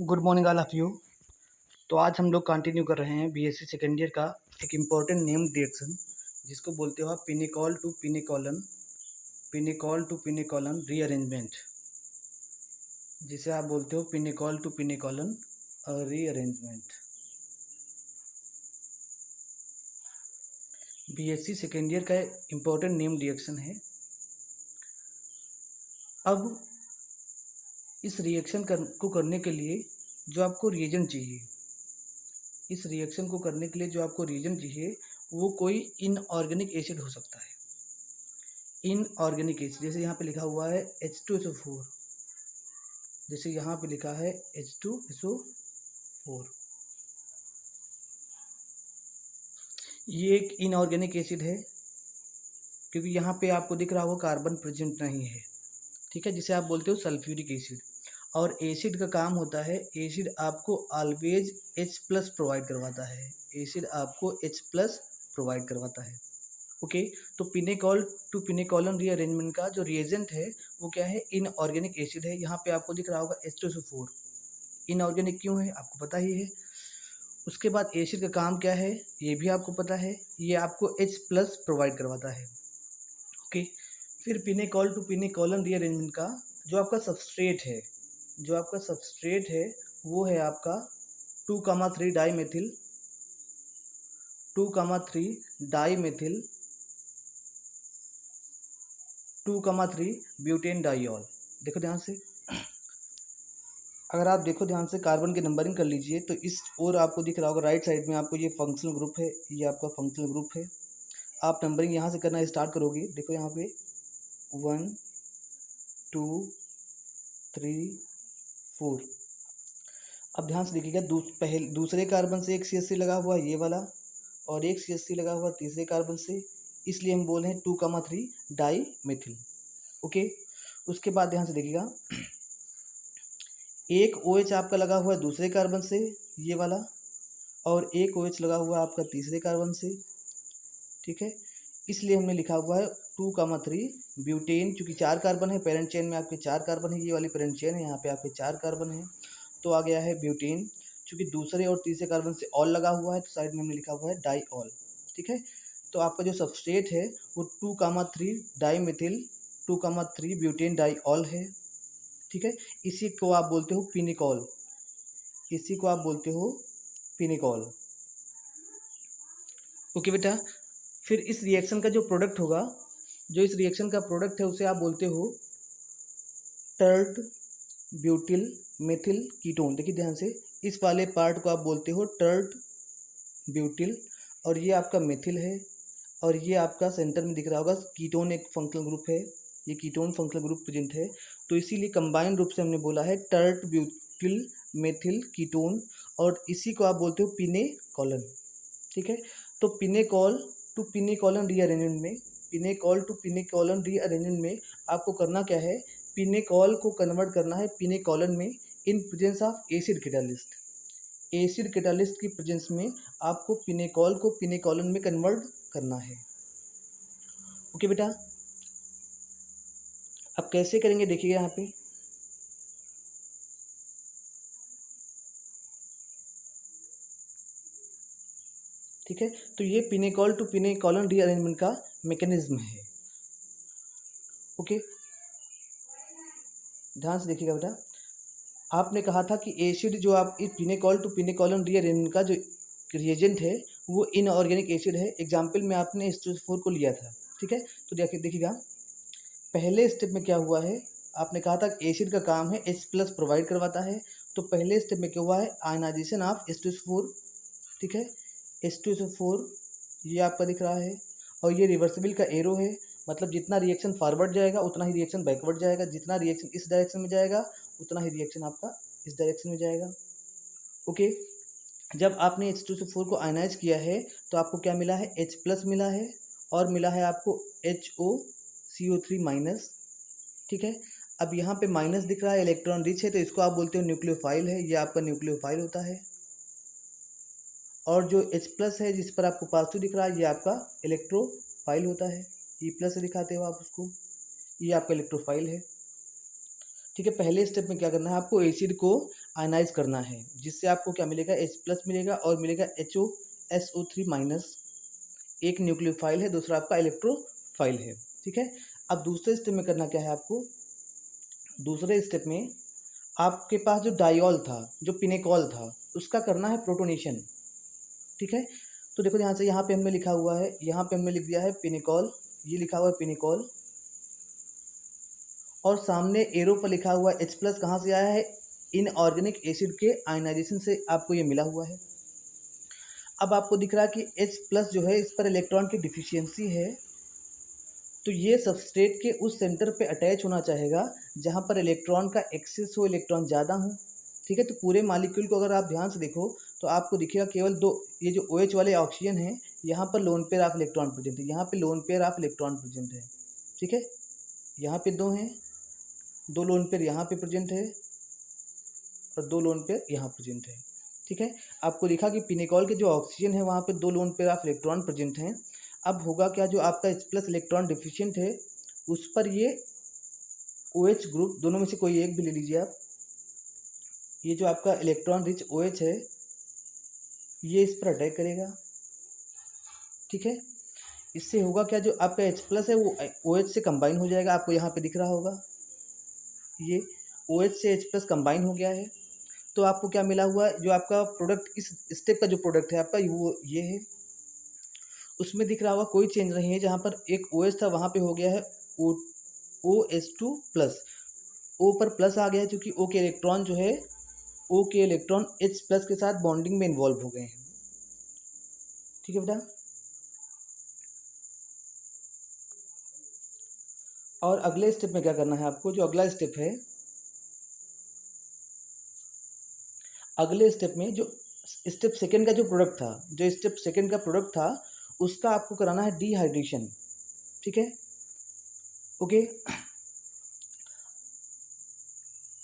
Good morning all of you. तो आज हम लोग कंटिन्यू कर रहे हैं बीएससी सेकेंड ईयर का एक इम्पॉर्टेंट नेम रिएक्शन जिसको बोलते हो आप पिनिकॉल टू पिनिकॉलन रीअरेंजमेंट, जिसे आप बोलते हो pinacol to pinacolone rearrangement. BSc second year का इम्पॉर्टेंट नेम रिएक्शन है। अब इस रिएक्शन को करने के लिए जो आपको रिएजेंट चाहिए, इस रिएक्शन को करने के लिए जो आपको रिएजेंट चाहिए वो कोई इनऑर्गेनिक एसिड हो सकता है। इनऑर्गेनिक एसिड जैसे यहाँ पे लिखा हुआ है H2SO4, जैसे यहाँ पे लिखा है H2SO4, ये एक इनऑर्गेनिक एसिड है क्योंकि यहाँ पे आपको दिख रहा होगा कार्बन प्रेजेंट नहीं है, ठीक है, जिसे आप बोलते हो सल्फ्यूरिक एसिड। और एसिड का काम होता है, एसिड आपको ऑलवेज H+ प्रोवाइड करवाता है, एसिड आपको H+ प्रोवाइड करवाता है। ओके, तो पिनिकॉल टू पिनिकॉलन रीअरेंजमेंट का जो रिएजेंट है वो क्या है, इनऑर्गेनिक एसिड है। यहाँ पे आपको दिख रहा होगा H2SO4। इनऑर्गेनिक क्यों है आपको पता ही है। उसके बाद एसिड का काम क्या है ये भी आपको पता है, ये आपको H+ प्रोवाइड करवाता है। ओके, फिर पिनिकॉल टू पिनिकॉलन रीअरेंजमेंट का जो आपका सबस्ट्रेट है, जो आपका सबस्ट्रेट है वो है आपका 2,3 डाईमेथिल 2,3 ब्यूटेन डाइऑल। देखो ध्यान से, अगर आप देखो ध्यान से कार्बन की नंबरिंग कर लीजिए तो इस और आपको दिख रहा होगा राइट साइड में आपको ये फंक्शनल ग्रुप है, ये आपका फंक्शनल ग्रुप है। आप नंबरिंग यहाँ से करना स्टार्ट करोगे, देखो यहाँ पे 1 2 3 4। अब ध्यान से देखिएगा, दूसरे कार्बन से एक CH3 लगा हुआ है ये वाला, और एक CH3 लगा हुआ तीसरे कार्बन से, इसलिए हम बोल रहे हैं 2,3 डाई मेथिल। ओके, उसके बाद ध्यान से देखिएगा, एक OH आपका लगा हुआ है दूसरे कार्बन से ये वाला, और एक OH लगा हुआ है आपका तीसरे कार्बन से, ठीक है, इसलिए हमने लिखा हुआ है 2,3 ब्यूटेन। चूँकि 4 कार्बन है पेरेंट चेन में, आपके 4 कार्बन है, ये वाली पेरेंट चेन है, यहाँ पे आपके 4 कार्बन है, तो आ गया है ब्यूटेन। चूँकि दूसरे और तीसरे कार्बन से ऑल लगा हुआ है तो साइड में हमने लिखा हुआ है डाईऑल, ठीक है। तो आपका जो सबस्ट्रेट है वो 2,3 डाईमेथिल 2,3 ब्यूटेन डाईऑल है, ठीक है। इसी को आप बोलते हो पिनिकॉल, इसी को आप बोलते हो पिनिकॉल। ओके बेटा, फिर इस रिएक्शन का जो प्रोडक्ट होगा, जो इस रिएक्शन का प्रोडक्ट है उसे आप बोलते हो टर्ट ब्यूटिल मेथिल कीटोन। देखिए ध्यान से, इस वाले पार्ट को आप बोलते हो टर्ट ब्यूटिल, और ये आपका मेथिल है, और ये आपका सेंटर में दिख रहा होगा कीटोन, एक फंक्शनल ग्रुप है, ये कीटोन फंक्शनल ग्रुप प्रेजेंट है, तो इसीलिए कंबाइंड रूप से हमने बोला है टर्ट ब्यूटिल मेथिल कीटोन, और इसी को आप बोलते हो पिनेकॉलन, ठीक है। तो पिनेकॉल टू पिनेकॉलन रीअरेंजमेंट में, पिनेकॉल टू पिनेकॉलन रीअरेंजमेंट में आपको करना क्या है, पिनेकॉल को कन्वर्ट करना है पिनेकॉलन में इन presence of acid catalyst. Acid catalyst की प्रेजेंस में आपको पिनेकॉल को पिनेकॉलन में कन्वर्ट करना है। ओके बेटा, अब कैसे करेंगे देखिए यहाँ पे, ठीक है। तो ये पिनेकॉल टू पिनेकॉलन रीअरेंजमेंट का मैकेनिज्म है। ओके, ध्यान से देखिएगा बेटा, आपने कहा था कि एसिड जो आप इस पिनेकॉल टू पिनेकॉलन रीअरेंजमेंट का जो रिएजेंट है वो इनऑर्गेनिक एसिड है। एग्जाम्पल में आपने H2SO4 को लिया था, ठीक है। तो देखिएगा पहले स्टेप में क्या हुआ है, आपने कहा था एसिड का काम है H+ प्रोवाइड करवाता है, तो पहले स्टेप में क्या हुआ है, आयनाइजेशन ऑफ H2SO4, ठीक है। H2SO4 ये आपका दिख रहा है, और ये रिवर्सिबल का एरो है, मतलब जितना रिएक्शन फॉरवर्ड जाएगा उतना ही रिएक्शन बैकवर्ड जाएगा, जितना रिएक्शन इस डायरेक्शन में जाएगा उतना ही रिएक्शन आपका इस डायरेक्शन में जाएगा। ओके, जब आपने H2SO4 को आयनाइज किया है तो आपको क्या मिला है, H+ मिला है, और मिला है आपको HOCO3-, ठीक है। अब यहाँ पे माइनस दिख रहा है, इलेक्ट्रॉन रिच है, तो इसको आप बोलते हो न्यूक्लियोफाइल है, ये आपका न्यूक्लियोफाइल होता है। और जो H+ है जिस पर आपको पॉजिटिव दिख रहा है ये आपका इलेक्ट्रोफाइल होता है, E+ से दिखाते हो आप उसको, ये आपका इलेक्ट्रोफाइल है, ठीक है। पहले स्टेप में क्या करना है, आपको एसिड को आयनाइज करना है, जिससे आपको क्या मिलेगा, H+ मिलेगा और मिलेगा HOSO3-। एक न्यूक्लियोफाइल है, दूसरा आपका इलेक्ट्रोफाइल है। ठीक है। अब दूसरे स्टेप में करना क्या है आपको, दूसरे स्टेप में आपके पास जो डाइऑल था, जो पिनेकॉल था, उसका करना है प्रोटोनेशन। ठीक है। तो देखो यहाँ से, यहाँ पे हमने लिखा हुआ है, यहाँ पे हमने लिख दिया है पिनेकॉल, ये लिखा हुआ है पिनेकॉल, और सामने एरो पर लिखा हुआ H+, कहाँ से आया है, इनऑर्गेनिक एसिड के आयनाइजेशन से आपको ये मिला हुआ है। अब आपको दिख रहा है कि H+ जो है, इस पर इलेक्ट्रॉन की डिफिशियंसी है, तो ये सबस्ट्रेट के उस सेंटर पे अटैच होना चाहेगा जहाँ पर इलेक्ट्रॉन का एक्सेस हो, इलेक्ट्रॉन ज़्यादा हो। ठीक है। तो पूरे मालिक्यूल को अगर आप ध्यान से देखो तो आपको दिखेगा केवल दो, ये जो OH वाले ऑक्सीजन है, यहाँ पर lone pair of electron present है, यहाँ पे lone pair of electron present है। ठीक है। यहाँ पे दो हैं, दो लोन पेयर यहाँ पे प्रेजेंट है और दो लोन पेयर यहाँ प्रेजेंट है। ठीक है। आपको दिखा कि पिनेकॉल के जो ऑक्सीजन है वहाँ पे दो lone pair of electron present हैं। अब होगा क्या, जो आपका H+ इलेक्ट्रॉन डिफिशिएंट है उस पर ये OH ग्रुप, दोनों में से कोई एक भी ले लीजिए आप, ये जो आपका इलेक्ट्रॉन रिच OH है ये इस पर अटैक करेगा। ठीक है। इससे होगा क्या, जो आपका H+ है वो OH से कंबाइन हो जाएगा, आपको यहाँ पे दिख रहा होगा ये OH से H+ कंबाइन हो गया है। तो आपको क्या मिला हुआ है, जो आपका प्रोडक्ट, इस स्टेप का जो प्रोडक्ट है आपका वो ये है, उसमें दिख रहा होगा कोई चेंज नहीं है। जहाँ पर एक OH था वहाँ पे हो गया है OH2+, O पर प्लस आ गया है, क्योंकि O के इलेक्ट्रॉन जो है, O के इलेक्ट्रॉन H+ के साथ बॉन्डिंग में इन्वॉल्व हो गए हैं। ठीक है बेटा। और अगले स्टेप में क्या करना है आपको, जो अगला स्टेप है, अगले स्टेप में जो स्टेप सेकंड का जो प्रोडक्ट था, जो स्टेप सेकंड का प्रोडक्ट था उसका आपको कराना है डिहाइड्रेशन। ठीक है। ओके।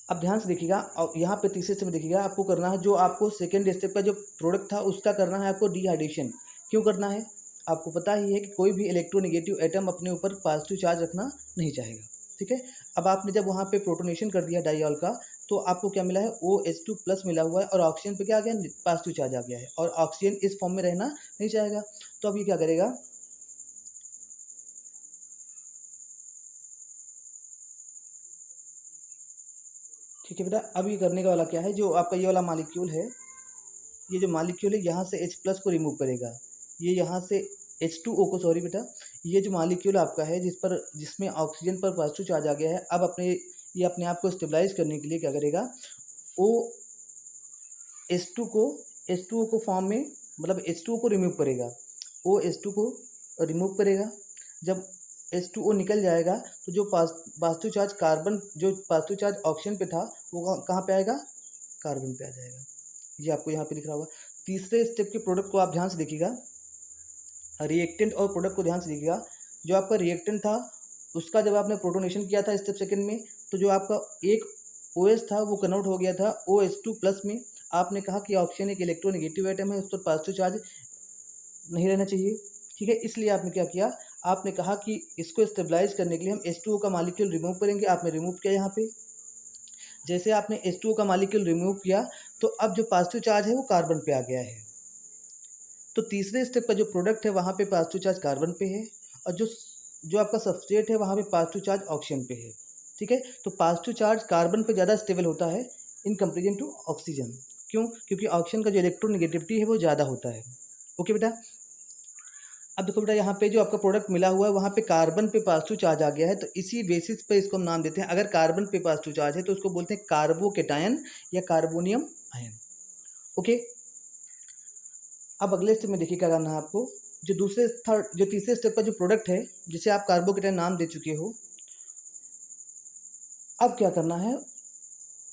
अब ध्यान से देखिएगा, और यहाँ पे तीसरे स्टेप में देखिएगा, आपको करना है, जो आपको सेकंड स्टेप का जो प्रोडक्ट था उसका करना है आपको डिहाइड्रेशन। क्यों करना है, आपको पता ही है कि कोई भी इलेक्ट्रोनेगेटिव एटम अपने ऊपर पॉजिटिव चार्ज रखना नहीं चाहेगा। ठीक है। अब आपने जब वहाँ पे प्रोटोनेशन कर दिया डाइऑल का, तो आपको क्या मिला है, OH2+ मिला हुआ है, और ऑक्सीजन पे क्या आ गया, पॉजिटिव चार्ज आ गया है, और ऑक्सीजन इस फॉर्म में रहना नहीं चाहेगा। तो अब ये क्या करेगा, ठीक है बेटा। अब ये करने का वाला क्या है, जो आपका ये वाला मालिक्यूल है, ये जो मालिक्यूल है यहाँ से H+ को रिमूव करेगा, ये यहाँ से H2O को, सॉरी बेटा, ये जो मालिक्यूल आपका है जिसमें ऑक्सीजन पर पॉजिटिव चार्ज आ गया है, अब ये अपने आप को स्टेबलाइज करने के लिए क्या करेगा, ओ H2 को फॉर्म में, मतलब H2O को रिमूव करेगा, OH2 को रिमूव करेगा। जब H2O निकल जाएगा तो जो पॉजिटिव चार्ज कार्बन, जो पॉजिटिव चार्ज ऑक्सीजन पे था वो कहाँ पे आएगा, कार्बन पे आ जाएगा। ये आपको यहाँ पे दिख रहा होगा। तीसरे स्टेप के प्रोडक्ट को आप ध्यान से देखिएगा, रिएक्टेंट और प्रोडक्ट को ध्यान से देखिएगा। जो आपका रिएक्टेंट था उसका जब आपने प्रोटोनेशन किया था स्टेप सेकंड में, तो जो आपका एक OH था वो कन्वर्ट हो गया था OH2+ में। आपने कहा कि ऑक्सीजन एक इलेक्ट्रोनेगेटिव एटम है, उस पर पॉजिटिव चार्ज नहीं रहना चाहिए। ठीक है। इसलिए आपने क्या किया, आपने कहा कि इसको स्टेबलाइज करने के लिए हम H2O का मालिक्यूल रिमूव करेंगे। आपने रिमूव किया यहाँ पे, जैसे आपने H2O का मालिक्यूल रिमूव किया तो अब जो पॉजिटिव चार्ज है वो कार्बन पे आ गया है। तो तीसरे स्टेप का जो प्रोडक्ट है वहाँ पे पॉजिटिव चार्ज कार्बन पे है, और जो आपका सबस्ट्रेट है वहाँ पे पॉजिटिव चार्ज ऑक्सीजन पे है। ठीक है। तो पॉजिटिव चार्ज कार्बन पे ज़्यादा स्टेबल होता है इन कंपेरिजन टू ऑक्सीजन। क्यों, क्योंकि ऑक्सीजन का जो इलेक्ट्रोनेगेटिविटी है वो ज़्यादा होता है। ओके बेटा। अब देखो बेटा, यहाँ पे जो आपका प्रोडक्ट मिला हुआ है वहाँ पे कार्बन पे पॉजिटिव चार्ज आ गया है, तो इसी बेसिस पे इसको हम नाम देते हैं, अगर कार्बन पे पॉजिटिव चार्ज है तो उसको बोलते हैं कार्बोकेटायन या कार्बोनियम आयन। ओके। अब अगले स्टेप में देखिए क्या करना है आपको, जो तीसरे स्टेप का जो प्रोडक्ट है जिसे आप कार्बोकेटायन नाम दे चुके हो, अब क्या करना है,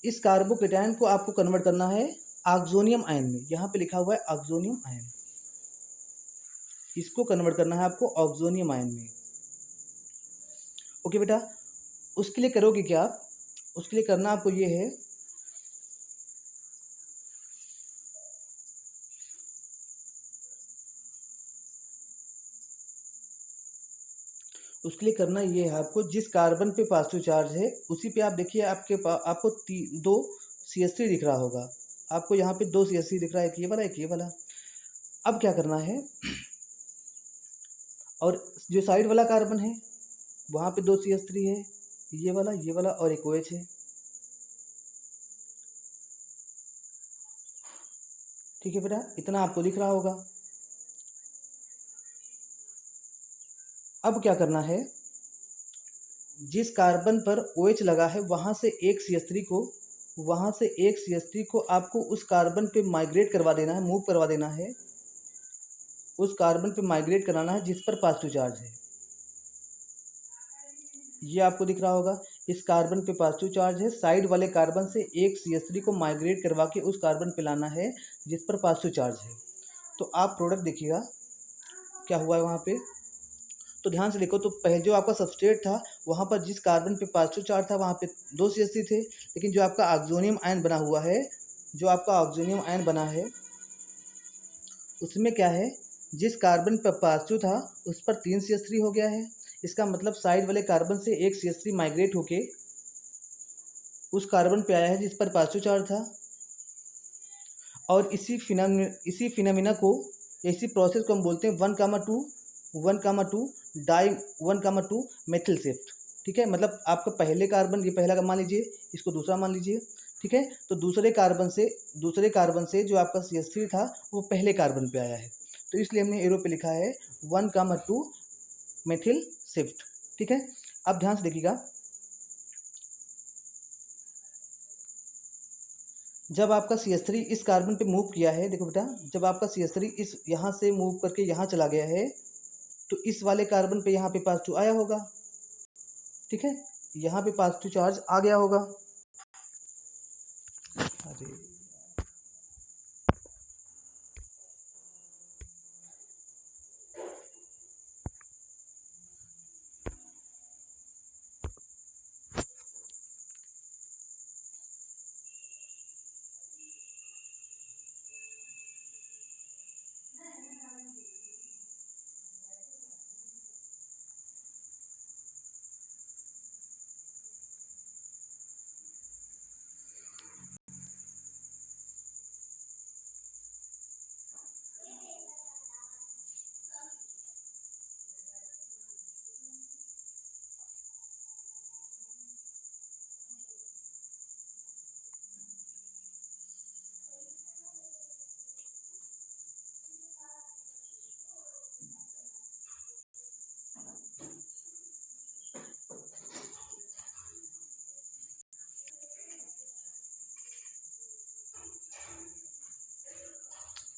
इस कार्बोकेटायन को आपको कन्वर्ट करना है ऑक्सोनियम आयन में। यहाँ पे लिखा हुआ है ऑक्सोनियम आयन, इसको कन्वर्ट करना है आपको ऑक्सोनियम आयन में। ओके बेटा। उसके लिए करोगे क्या आप, उसके लिए करना आपको ये है, उसके लिए करना ये है आपको, जिस कार्बन पे पॉजिटिव चार्ज है उसी पे आप देखिए आपको दो CH3 दिख रहा होगा आपको, यहाँ पे 2 CH3 दिख रहा है, एक ये वाला एक ये वाला। अब क्या करना है, और जो साइड वाला कार्बन है वहाँ पे 2 CH3 है, ये वाला और एक OH है। ठीक है बेटा, इतना आपको दिख रहा होगा। अब क्या करना है, जिस कार्बन पर OH लगा है वहाँ से एक CH3 को आपको उस कार्बन पे माइग्रेट करवा देना है, मूव करवा देना है, उस कार्बन पे माइग्रेट कराना है जिस पर पॉजिटिव चार्ज है। ये आपको दिख रहा होगा, इस कार्बन पे पॉजिटिव चार्ज है, साइड वाले कार्बन से एक CH3 को माइग्रेट करवा के उस कार्बन पे लाना है जिस पर पॉजिटिव चार्ज है। तो आप प्रोडक्ट देखिएगा क्या हुआ है वहाँ पे। तो ध्यान से देखो, तो पहले जो आपका सबस्ट्रेट था वहाँ पर जिस कार्बन पे पॉजिटिव चार्ज था वहाँ पे 2 CH3 थे, लेकिन जो आपका ऑक्सोनियम आयन बना हुआ है, जो आपका ऑक्सोनियम आयन बना है उसमें क्या है, जिस कार्बन पर पॉजिटिव था उस पर 3 CH3 हो गया है। इसका मतलब साइड वाले कार्बन से एक CH3 माइग्रेट होके उस कार्बन पे आया है जिस पर पॉजिटिव चार्ज था। और इसी फिनोमिना को, इसी प्रोसेस को हम बोलते हैं 1,2 डाई 1,2 मेथिल शिफ्ट। ठीक है, मतलब आपका पहले कार्बन, ये पहला मान लीजिए, इसको दूसरा मान लीजिए। ठीक है, तो दूसरे कार्बन से जो आपका CH3 था वो पहले कार्बन पे आया है, तो इसलिए हमने एरो पे लिखा है 1,2 मेथिल शिफ्ट। ठीक है, अब ध्यान से देखिएगा, जब आपका CH3 इस कार्बन पे मूव किया है, देखो बेटा, जब आपका CH3 इस यहाँ से मूव करके यहाँ चला गया है तो इस वाले कार्बन पे यहाँ पे पॉजिटिव आया होगा। ठीक है, यहाँ पे पॉजिटिव चार्ज आ गया होगा। अरे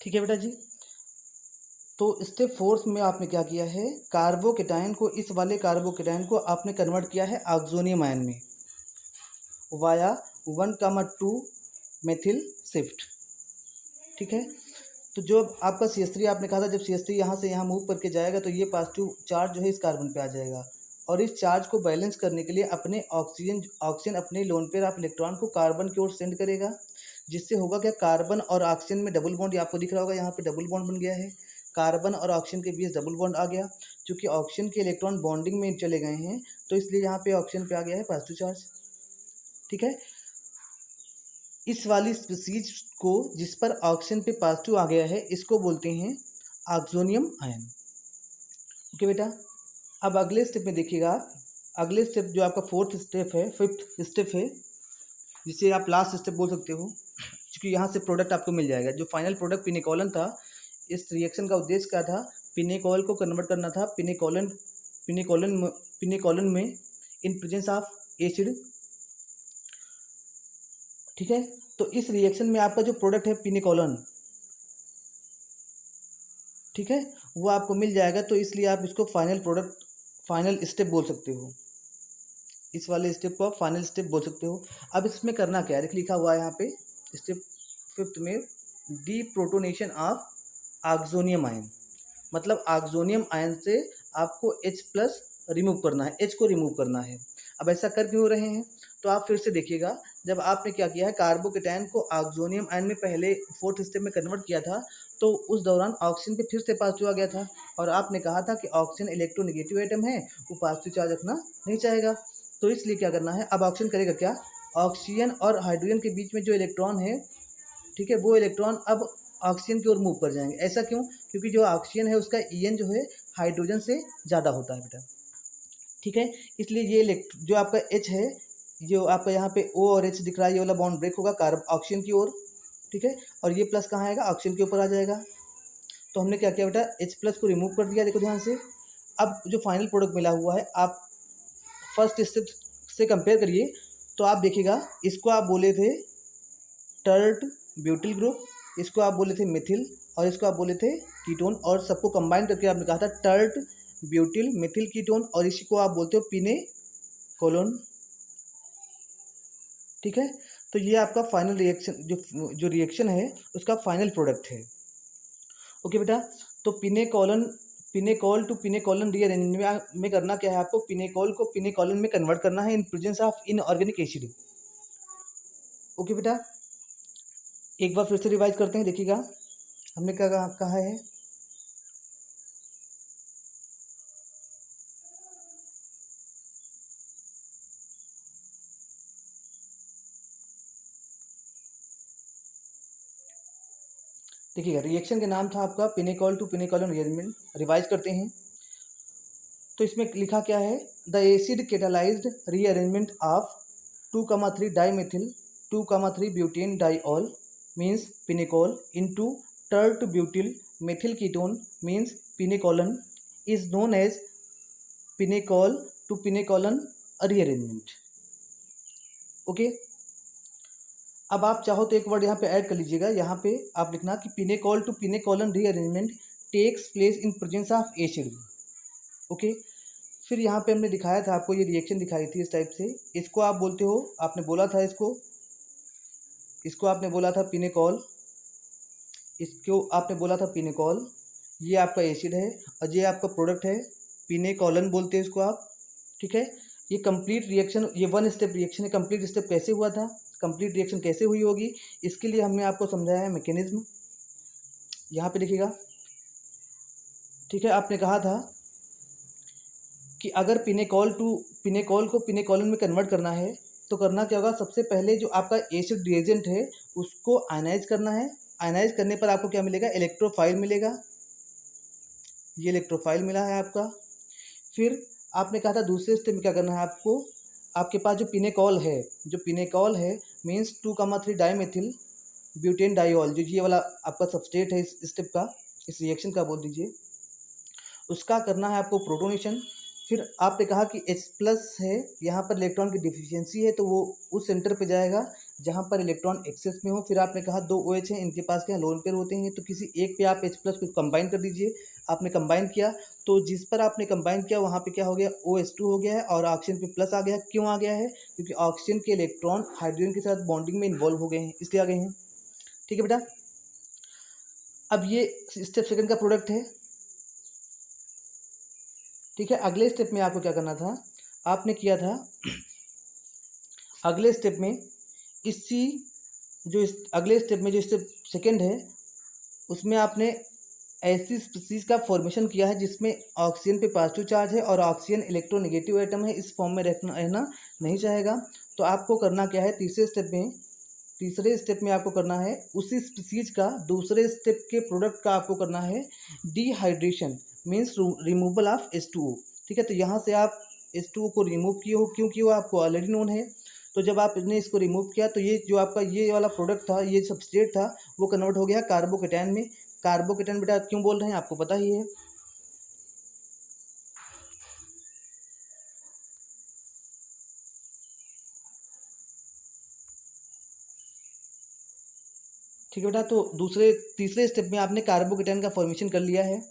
ठीक है बेटा जी, तो स्टेप 4 में आपने क्या किया है, कार्बोकेटाइन को, इस वाले कार्बोकेटाइन को आपने कन्वर्ट किया है ऑक्सोनियम आयन में वाया 1,2 मेथिल शिफ्ट। ठीक है, तो जो आपका CH3 आपने कहा था, जब CH3 यहाँ से यहाँ मूव करके जाएगा तो ये पॉजिटिव चार्ज जो है इस कार्बन पे आ जाएगा, और इस चार्ज को बैलेंस करने के लिए अपने ऑक्सीजन अपने लोन पेयर ऑफ इलेक्ट्रॉन को कार्बन की ओर सेंड करेगा, जिससे होगा क्या, कार्बन और ऑक्सीजन में डबल बॉन्ड, आपको दिख रहा होगा यहाँ पे डबल बॉन्ड बन गया है, कार्बन और ऑक्सीजन के बीच डबल बॉन्ड आ गया। क्योंकि ऑक्सीजन के इलेक्ट्रॉन बॉन्डिंग में चले गए हैं तो इसलिए यहाँ पे ऑक्सीजन पे आ गया है पॉजिटिव चार्ज। ठीक है, इस वाली स्पीसीज को जिस पर ऑक्सीजन पे पॉजिटिव आ गया है इसको बोलते हैं ऑक्सोनियम आयन। ओके बेटा, अब अगले स्टेप में देखिएगा आप, अगले स्टेप जो आपका 4th स्टेप है, 5th स्टेप है, जिसे आप लास्ट स्टेप बोल सकते हो, क्योंकि यहाँ से प्रोडक्ट आपको मिल जाएगा। जो फाइनल प्रोडक्ट पिनेकोलन था, इस रिएक्शन का उद्देश्य क्या था, पिनेकोल को कन्वर्ट करना था पिनेकोलन में इन प्रेजेंस ऑफ एसिड। ठीक है, तो इस रिएक्शन में आपका जो प्रोडक्ट है पिनेकोलन, ठीक है, वो आपको मिल जाएगा, तो इसलिए आप इसको फाइनल स्टेप बोल सकते हो, इस वाले स्टेप को आप फाइनल स्टेप बोल सकते हो। अब इसमें करना क्या है, लिखा हुआ है यहाँ पे स्टेप 5th में, D protonation of oxonium ion, मतलब ऑक्सोनियम आयन से आपको H+ रिमूव करना है, H को रिमूव करना है। अब ऐसा कर क्यों रहे हैं, तो आप फिर से देखिएगा, जब आपने क्या किया है, कार्बोकेटाइन को ऑक्सोनियम आयन में पहले 4th स्टेप में कन्वर्ट किया था, तो उस दौरान ऑक्सीजन पे फिर से पॉजिटिव आ गया था, और आपने कहा था कि ऑक्सीजन इलेक्ट्रोनेगेटिव एटम है, वो पॉजिटिव चार्ज रखना नहीं चाहेगा, तो इसलिए क्या करना है, अब ऑक्सीजन करेगा क्या, ऑक्सीजन और हाइड्रोजन के बीच में जो इलेक्ट्रॉन है, ठीक है, वो इलेक्ट्रॉन अब ऑक्सीजन की ओर मूव कर जाएंगे। ऐसा क्यों? क्योंकि जो ऑक्सीजन है उसका En जो है हाइड्रोजन से ज़्यादा होता है बेटा, ठीक है। इसलिए ये जो आपका H है, जो आपका यहाँ पे O और H दिख रहा है, ये वाला बॉन्ड ब्रेक होगा ऑक्सीजन की ओर, ठीक है, और ये प्लस कहाँ आएगा? ऑक्सीजन के ऊपर आ जाएगा। तो हमने क्या किया बेटा? H प्लस को रिमूव कर दिया, देखो ध्यान से। अब जो फाइनल प्रोडक्ट मिला हुआ है, आप फर्स्ट स्टेप से कंपेयर करिए तो आप देखिएगा, इसको आप बोले थे टर्ट ब्यूटिल ग्रुप, इसको आप बोले थे मिथिल, और इसको आप बोले थे कीटोन, और सबको कंबाइन करके आपने कहा था टर्ट ब्यूटिल मिथिल कीटोन, और इसी को आप बोलते हो पीने कोलोन, ठीक है। तो ये आपका फाइनल रिएक्शन, जो रिएक्शन है उसका फाइनल प्रोडक्ट है। ओके बेटा, तो पिनेकोल टू पिनेकोलन रीअरेंजमेंट में करना क्या है आपको? पिनेकोल को पिनेकोलन में कन्वर्ट करना है इन presence of inorganic acid. Okay बेटा, एक बार फिर से रिवाइज करते हैं, देखिएगा हमने क्या कहा है। देखिएगा, रिएक्शन के नाम था आपका pinacol to pinacolone rearrangement. Revise करते हैं, तो इसमें लिखा क्या है? The acid catalysed rearrangement of 2,3 dimethyl 2,3 butane diol means pinacol into tert butyl methyl ketone means pinacolone is known as pinacol to pinacolone rearrangement. Okay, अब आप चाहो तो एक वर्ड यहाँ पे ऐड कर लीजिएगा। यहाँ पे आप लिखना कि pinacol to pinacolone rearrangement takes place in presence of acid. Okay, फिर यहाँ पे हमने दिखाया था आपको, ये रिएक्शन दिखाई थी इस टाइप से। इसको आप बोलते हो, आपने बोला था इसको आपने बोला था पिनेकोल, इसको आपने बोला था पिनेकोल। ये आपका एसिड है और ये आपका प्रोडक्ट है, पिनेकोलन बोलते हैं इसको आप, ठीक है। ये कंप्लीट रिएक्शन, ये वन स्टेप रिएक्शन है। कंप्लीट स्टेप कैसे हुआ था, कंप्लीट रिएक्शन कैसे हुई होगी, इसके लिए हमने आपको समझाया है मैकेनिज्म। यहाँ पे देखिएगा, ठीक है। आपने कहा था कि अगर पिनेकोल को पिनेकोलन में कन्वर्ट करना है तो करना क्या होगा? सबसे पहले जो आपका एसिड रिएजेंट है उसको आयनाइज करना है। आयनाइज करने पर आपको क्या मिलेगा? इलेक्ट्रोफाइल मिलेगा। ये इलेक्ट्रोफाइल मिला है आपका। फिर आपने कहा था दूसरे स्टेप में क्या करना है आपको? आपके पास जो पिनेकोल है मीन्स 2,3 डाईमेथिल ब्यूटेन डाइऑल, जो ये वाला आपका सबस्ट्रेट है इस स्टेप का, इस रिएक्शन का बोल दीजिए, उसका करना है आपको प्रोटोनेशन। फिर आपने कहा कि H प्लस है, यहाँ पर इलेक्ट्रॉन की डिफिशियंसी है, तो वो उस सेंटर पे जाएगा जहाँ पर इलेक्ट्रॉन एक्सेस में हो। फिर आपने कहा 2 OH हैं, इनके पास क्या लोन पेयर होते हैं, तो किसी एक पे आप H प्लस को कंबाइन कर दीजिए। आपने कंबाइन किया तो जिस पर आपने कंबाइन किया वहाँ पे क्या हो गया? OH2 हो गया है और ऑक्सीजन पे प्लस आ गया। क्यों आ गया है? क्योंकि ऑक्सीजन के इलेक्ट्रॉन हाइड्रोजन के साथ बॉन्डिंग में इन्वॉल्व हो गए हैं, इसलिए आ गए हैं, ठीक है बेटा। अब ये स्टेप सेकंड का प्रोडक्ट है, ठीक है। अगले स्टेप में आपको क्या करना था? आपने किया था अगले स्टेप में अगले स्टेप में जो स्टेप सेकंड है उसमें आपने ऐसी स्पीसीज का फॉर्मेशन किया है जिसमें ऑक्सीजन पे पॉजिटिव चार्ज है और ऑक्सीजन इलेक्ट्रोनेगेटिव एटम है, इस फॉर्म में रहना नहीं चाहेगा। तो आपको करना क्या है? तीसरे स्टेप में आपको करना है उसी स्पीसीज का दूसरे स्टेप के प्रोडक्ट का आपको करना है dehydration means removal of H2O, ठीक है। तो यहाँ से आप H2O को रिमूव किए हो, क्योंकि वो आपको ऑलरेडी नोन है। तो जब आपने इसको रिमूव किया तो ये जो आपका ये वाला प्रोडक्ट था, ये सबस्ट्रेट था, वो कन्वर्ट हो गया कार्बोकेटायन में। कार्बोकेटायन बेटा क्यों बोल रहे हैं आपको पता ही है, ठीक है बेटा। तो तीसरे स्टेप में आपने कार्बोकेटायन का फॉर्मेशन कर लिया है।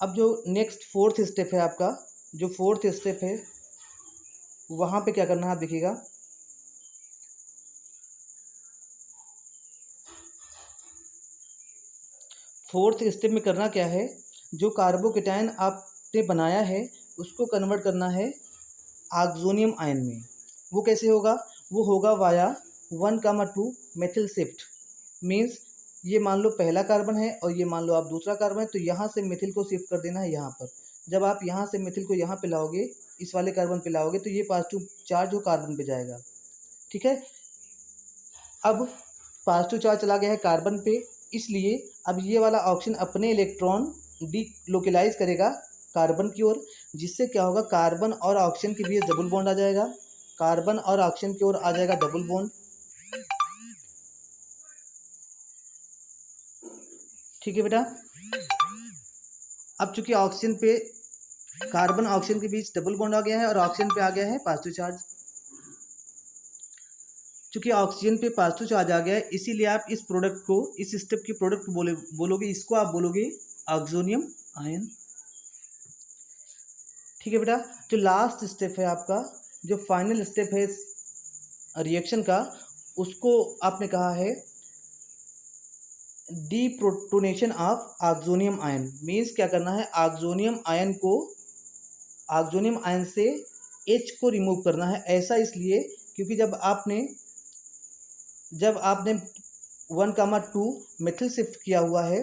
अब जो नेक्स्ट फोर्थ स्टेप है आपका, जो फोर्थ स्टेप है वहाँ पे क्या करना है आप देखिएगा। फोर्थ स्टेप में करना क्या है? जो कार्बोकेटायन आपने बनाया है उसको कन्वर्ट करना है ऑक्सोनियम आयन में। वो कैसे होगा? वो होगा वाया 1,2 मेथिल शिफ्ट मीन्स ये मान लो पहला कार्बन है और ये मान लो आप दूसरा कार्बन है, तो यहाँ से मेथिल को शिफ्ट कर देना है यहाँ पर। जब आप यहाँ से मेथिल को यहाँ पे लाओगे, इस वाले कार्बन पे लाओगे, तो ये पॉजिटिव चार्ज वो कार्बन पे जाएगा, ठीक है। अब पॉजिटिव चार्ज चला गया है कार्बन पे, इसलिए अब ये वाला ऑक्सीजन अपने इलेक्ट्रॉन डीलोकेलाइज करेगा कार्बन की ओर, जिससे क्या होगा, कार्बन और ऑक्सीजन के बीच डबल बॉन्ड आ जाएगा, कार्बन और ऑक्सीजन की ओर आ जाएगा डबल बॉन्ड। ठीक है बेटा। अब चूंकि ऑक्सीजन पे कार्बन ऑक्सीजन के बीच डबल बॉन्ड आ गया है और ऑक्सीजन पे आ गया है पॉजिटिव चार्ज। चूंकि ऑक्सीजन पे पॉजिटिव चार्ज आ गया है, इसीलिए आप इस प्रोडक्ट को, इस स्टेप की प्रोडक्ट बोलोगे, इसको आप बोलोगे ऑक्सोनियम आयन। ठीक है बेटा। जो लास्ट स्टेप है आपका, जो फाइनल स्टेप है रिएक्शन का, उसको आपने कहा है deprotonation of oxonium ion. Means क्या करना है, ऑक्सोनियम आयन से H को रिमूव करना है। ऐसा इसलिए क्योंकि जब आपने 1,2 मेथिल शिफ्ट किया हुआ है,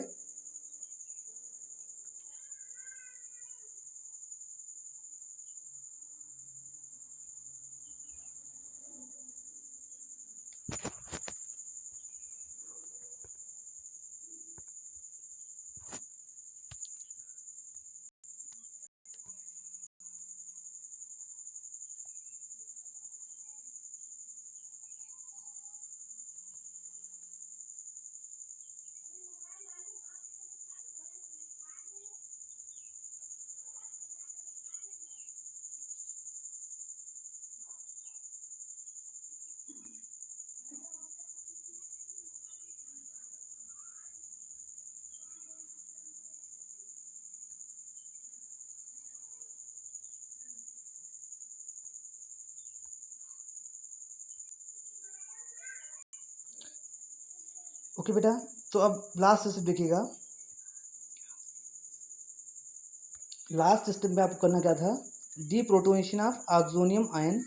ओके बेटा। तो अब लास्ट स्टेप देखिएगा। लास्ट स्टेप में आपको करना क्या था, डीप्रोटोनेशन ऑफ ऑक्सोनियम आयन।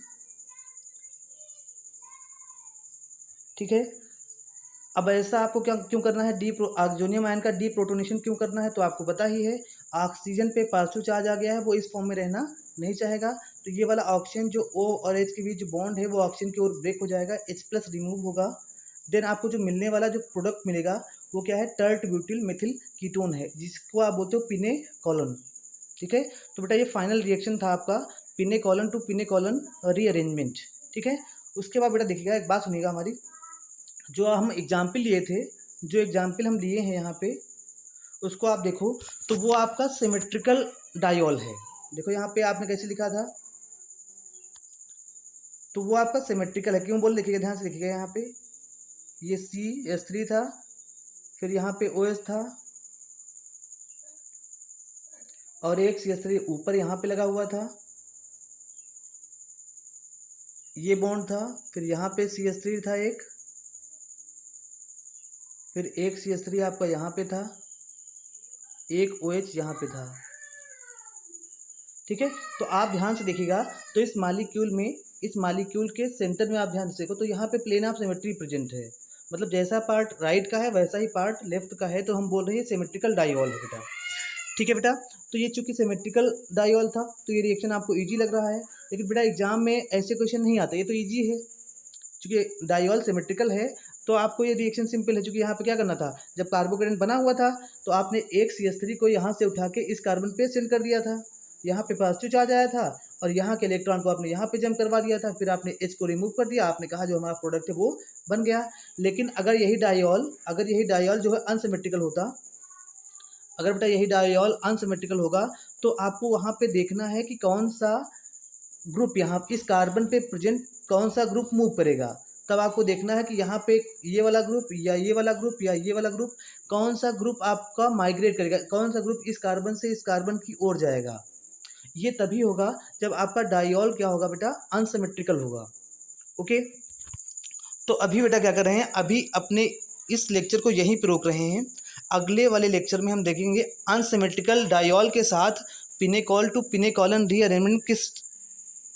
ठीक है। अब ऐसा आपको क्यों करना है, ऑक्सोनियम आयन का डीप्रोटोनेशन क्यों करना है, तो आपको पता ही है, ऑक्सीजन पे पॉजिटिव चार्ज आ गया है, वो इस फॉर्म में रहना नहीं चाहेगा, तो ये वाला ऑक्सीजन जो O और H के बीच जो बॉन्ड है वो ऑक्सीजन की ओर ब्रेक हो जाएगा, H+ रिमूव होगा। देन आपको जो मिलने वाला जो प्रोडक्ट मिलेगा वो क्या है, टर्ट ब्यूटिल मेथिल कीटोन है, जिसको आप बोलते हो पिनेकोलन। ठीक है। तो बेटा ये फाइनल रिएक्शन था आपका पिनेकोलन टू पिनेकोलन रीअरेंजमेंट। ठीक है। उसके बाद बेटा देखिएगा, एक बात सुनिएगा हमारी, जो हम एग्जाम्पल लिए थे, जो एग्जाम्पल हम लिए हैं यहाँ पे, उसको आप देखो, तो वो आपका सिमेट्रिकल डायोल है। देखो यहाँ पे आपने कैसे लिखा था, तो वो आपका सिमेट्रिकल है। क्यों बोल, लिखिएगा, ध्यान से लिखिएगा। यहाँ पे ये CH3 था, फिर यहाँ पे OH था, और एक CH3 ऊपर यहाँ पे लगा हुआ था, ये बॉन्ड था, फिर यहाँ पे CH3 था एक, फिर एक CH3 आपका यहाँ पे था, एक OH यहाँ पे था। ठीक है। तो आप ध्यान से देखिएगा, तो इस मालिक्यूल के सेंटर में आप ध्यान से देखो, तो यहाँ पे प्लेन ऑफ सिमेट्री प्रेजेंट है, मतलब जैसा पार्ट राइट का है वैसा ही पार्ट लेफ्ट का है, तो हम बोल रहे हैं सिमेट्रिकल डायोल है बेटा। ठीक है बेटा। तो ये चूंकि सिमेट्रिकल डायोल था, तो ये रिएक्शन आपको इजी लग रहा है, लेकिन बेटा एग्जाम में ऐसे क्वेश्चन नहीं आता, ये तो इजी है, चूंकि डायोल सिमेट्रिकल है, तो आपको ये रिएक्शन सिंपल है। चूंकि यहाँ पे क्या करना था, जब कार्बोकेटेन बना हुआ था, तो आपने एक CH3 को यहाँ से उठा के इस कार्बन पे सेंड कर दिया था, यहाँ पे पॉजिटिव चार्ज आया था, और यहाँ के इलेक्ट्रॉन को आपने यहाँ पे जम करवा दिया था, फिर आपने H को रिमूव कर दिया, आपने कहा जो हमारा प्रोडक्ट है वो बन गया। लेकिन अगर यही डायोल जो है अनसिमेट्रिकल होता, अगर बेटा यही डायोल अनसिमेट्रिकल होगा, तो आपको वहाँ पे देखना है कि कौन सा ग्रुप यहाँ इस कार्बन पे प्रेजेंट, कौन सा ग्रुप मूव करेगा। तब आपको देखना है कि यहाँ पे ये वाला ग्रुप या ये वाला ग्रुप या ये वाला ग्रुप, कौन सा ग्रुप आपका माइग्रेट करेगा, कौन सा ग्रुप इस कार्बन से इस कार्बन की ओर जाएगा। ये तभी होगा जब आपका डायोल क्या होगा बेटा, अनसिमेट्रिकल होगा। ओके। तो अभी बेटा क्या कर रहे हैं, अभी अपने इस लेक्चर को यहीं पर रोक रहे हैं। अगले वाले लेक्चर में हम देखेंगे अनसिमेट्रिकल डायोल के साथ पिनेकोल टू पिनेकोलन रीअरेंजमेंट किस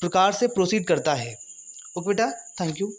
प्रकार से प्रोसीड करता है। ओके बेटा, थैंक यू।